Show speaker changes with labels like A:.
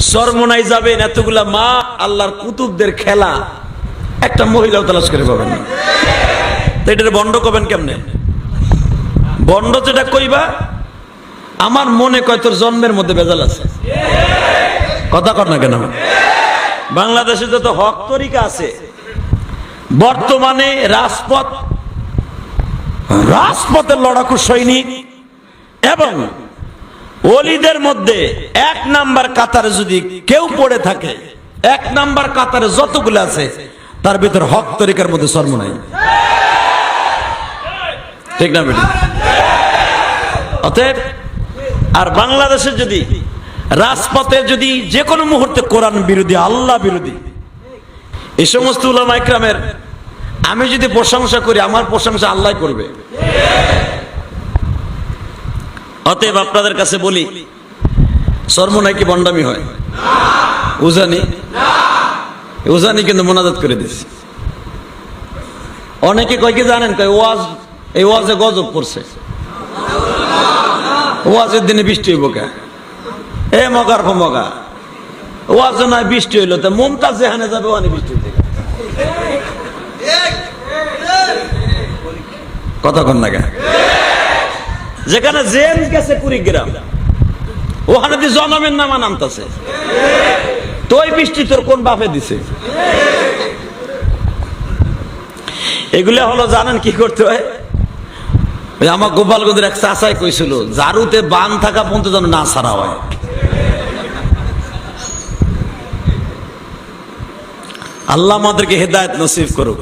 A: চরমোনাই যাবেন, এতগুলা মা আল্লাহর কুতুবদের খেলা, একটা মহিলাও তালাশ করে পাবেন না। তো এটা বন্ড করবেন কেমনে? বন্ড যেটা কইবা, আমার মনে কয় তোর জন্মের মধ্যে ভেজাল আছে। কথা কর না কেন? বাংলাদেশে যত হক তরিকা আছে, বর্তমানে রাজপথের লড়াকু সৈনিক এবং ওলিদের মধ্যে এক নাম্বার কাতারে যদি কেউ পড়ে থাকে, এক নাম্বার কাতারে যতগুলো আছে তার ভিতর হক তরিকার মধ্যে শর্ম নাই। ঠিক না বেটি? অতএব আর বাংলাদেশে যদি রাজপথে যদি যে কোনো মুহূর্তে কোরআন বিরোধী, আল্লাহ বিরোধী এই সমস্ত উলামা ইকরামের আমি যদি প্রশংসা করি, আমার প্রশংসা আল্লাহ করবে। অতএব আপনাদের কাছে বলি, চরমোনাই কি বন্ডামি হয়? উজানি কিন্তু মোনাজাত করে দিচ্ছে। অনেকে কয় কি জানেন, কয় এই ওয়াজে গজব করছে, ওয়াজের দিনে বৃষ্টি হইব কে? এ মগার মগা ওয়াজ নয়, বৃষ্টি হইলো তো মমতাজ যেখানে যাবে ওখানে বৃষ্টি হইতে। কথা কন না কে? যেখানে জেমস গেছে কুড়িগ্রাম, ওখানে দিয়ে জনমের নামা নামতাছে, তো ওই বৃষ্টি তোর কোন বাপে দিছে? এগুলো হলো জানেন কি করতে হয়? আমার গোপালগঞ্জের এক চাচাই কইছিল, জারুতে বান থাকা পর্যন্ত যেন না ছাড়া হয়। আল্লাহ আমাদেরকে হেদায়েত নসিব করুক।